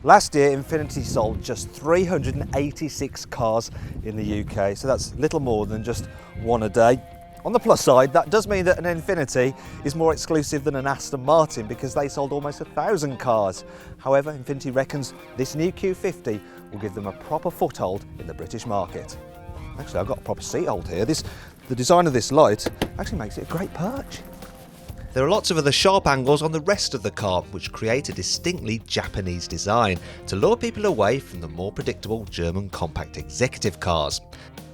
Last year, Infiniti sold just 386 cars in the UK, so that's little more than just one a day. On the plus side, that does mean that an Infiniti is more exclusive than an Aston Martin because they sold almost 1,000 cars. However, Infiniti reckons this new Q50 will give them a proper foothold in the British market. Actually, I've got a proper seat hold here. The design of this light actually makes it a great perch. There are lots of other sharp angles on the rest of the car, which create a distinctly Japanese design to lure people away from the more predictable German compact executive cars.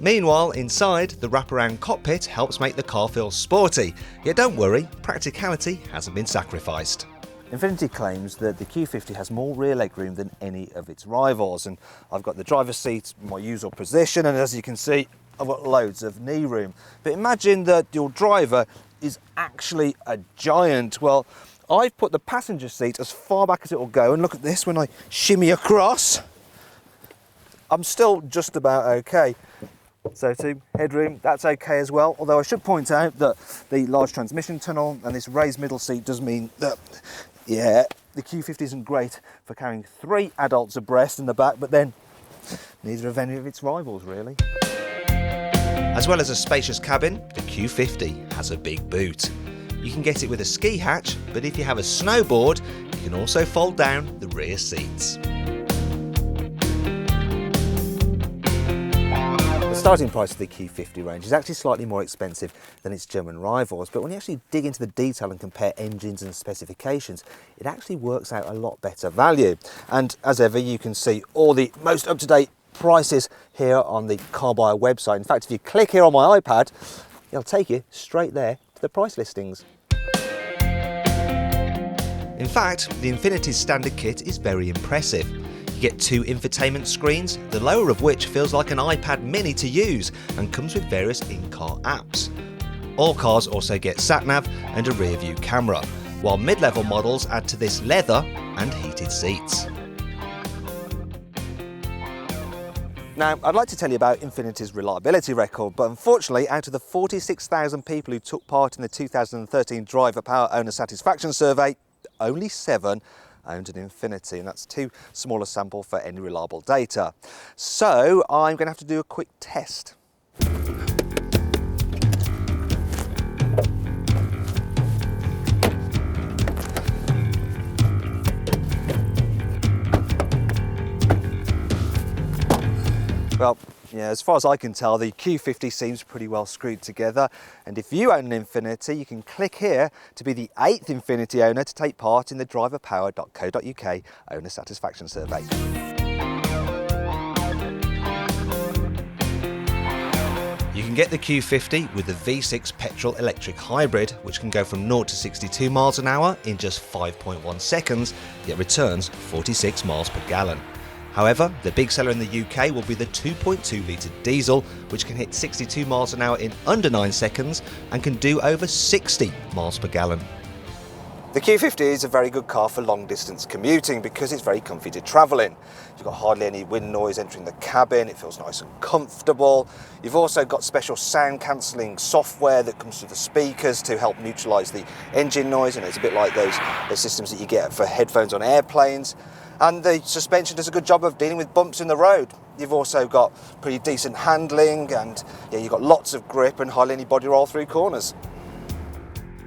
Meanwhile, inside, the wraparound cockpit helps make the car feel sporty. Yet don't worry, practicality hasn't been sacrificed. Infiniti claims that the Q50 has more rear legroom than any of its rivals, and I've got the driver's seat in my usual position, and as you can see, I've got loads of knee room. But imagine that your driver is actually a giant. Well, I've put the passenger seat as far back as it will go, and look at this when I shimmy across. I'm still just about okay. So too, headroom, that's okay as well, although I should point out that the large transmission tunnel and this raised middle seat does mean that, yeah, the Q50 isn't great for carrying 3 adults abreast in the back, but then neither of any of its rivals really. As well as a spacious cabin, the Q50 has a big boot. You can get it with a ski hatch, but if you have a snowboard, you can also fold down the rear seats. The starting price of the Q50 range is actually slightly more expensive than its German rivals, but when you actually dig into the detail and compare engines and specifications, it actually works out a lot better value. And as ever, you can see all the most up-to-date prices here on the Carbuyer website. In fact, if you click here on my iPad, it'll take you straight there to the price listings. In fact, the Infiniti's standard kit is very impressive. You get 2 infotainment screens, the lower of which feels like an iPad mini to use and comes with various in-car apps. All cars also get sat-nav and a rear-view camera, while mid-level models add to this leather and heated seats. Now, I'd like to tell you about Infiniti's reliability record, but unfortunately, out of the 46,000 people who took part in the 2013 Driver Power Owner Satisfaction Survey, only 7 owned an Infiniti, and that's too small a sample for any reliable data. So, I'm going to have to do a quick test. Well, yeah, as far as I can tell, the Q50 seems pretty well screwed together. And if you own an Infiniti, you can click here to be the 8th Infiniti owner to take part in the driverpower.co.uk owner satisfaction survey. You can get the Q50 with the V6 petrol electric hybrid, which can go from 0 to 62 miles an hour in just 5.1 seconds, yet returns 46 miles per gallon. However, the big seller in the UK will be the 2.2 litre diesel, which can hit 62 miles an hour in under 9 seconds and can do over 60 miles per gallon. The Q50 is a very good car for long distance commuting because it's very comfy to travel in. You've got hardly any wind noise entering the cabin, it feels nice and comfortable. You've also got special sound cancelling software that comes through the speakers to help neutralise the engine noise, and it's a bit like those systems that you get for headphones on airplanes. And the suspension does a good job of dealing with bumps in the road. You've also got pretty decent handling, and yeah, you've got lots of grip and hardly any body roll through corners.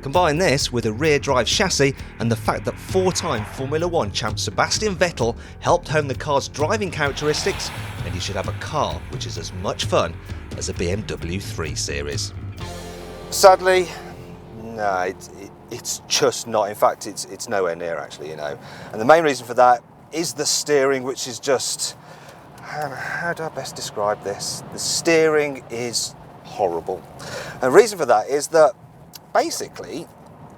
Combine this with a rear drive chassis and the fact that 4-time Formula 1 champ Sebastian Vettel helped hone the car's driving characteristics, and you should have a car which is as much fun as a BMW 3 Series. Sadly, no, it's just not. In fact, it's nowhere near actually, you know. And the main reason for that is the steering, which is just, how do I best describe this? The steering is horrible. And the reason for that is that basically,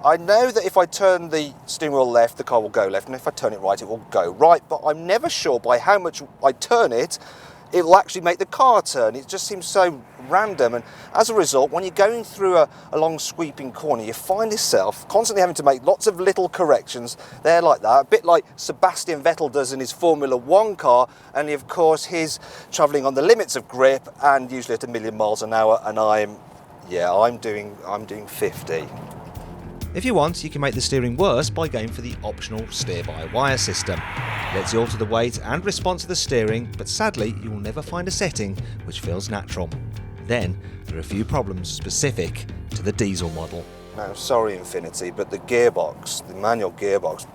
I know that if I turn the steering wheel left, the car will go left, and if I turn it right, it will go right, but I'm never sure by how much I turn it, it will actually make the car turn. It just seems so random, and as a result, when you're going through a long sweeping corner, you find yourself constantly having to make lots of little corrections there like that, a bit like Sebastian Vettel does in his Formula 1 car, only of course he's travelling on the limits of grip and usually at 1,000,000 miles an hour, and I'm doing 50. If you want, you can make the steering worse by going for the optional steer-by-wire system. It lets you alter the weight and response of the steering, but sadly you will never find a setting which feels natural. Then, there are a few problems specific to the diesel model. Now, sorry Infiniti, but the gearbox, the manual gearbox,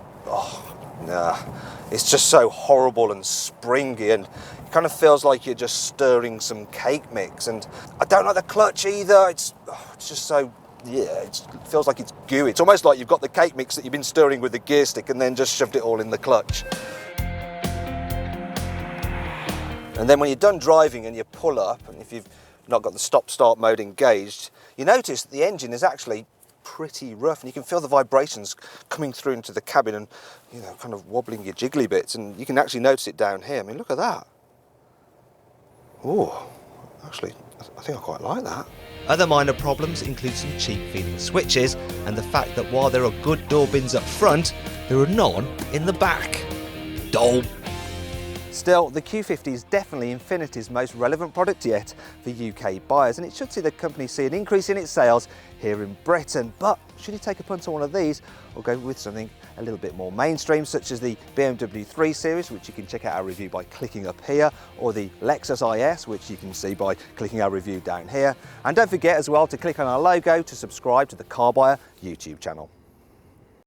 it's just so horrible and springy, and it kind of feels like you're just stirring some cake mix. And I don't like the clutch either. It's just so, it feels like it's gooey. It's almost like you've got the cake mix that you've been stirring with the gear stick and then just shoved it all in the clutch. And then when you're done driving and you pull up, and if you've not got the stop-start mode engaged, you notice that the engine is actually pretty rough, and you can feel the vibrations coming through into the cabin and, kind of wobbling your jiggly bits, and you can actually notice it down here. I mean, look at that. Oh, actually, I think I quite like that. Other minor problems include some cheap-feeling switches and the fact that while there are good door bins up front, there are none in the back. Dull. Still, the Q50 is definitely Infiniti's most relevant product yet for UK buyers, and it should see the company see an increase in its sales here in Britain. But should you take a punt on one of these or go with something a little bit more mainstream, such as the BMW 3 Series, which you can check out our review by clicking up here, or the Lexus IS, which you can see by clicking our review down here. And don't forget as well to click on our logo to subscribe to the Carbuyer YouTube channel.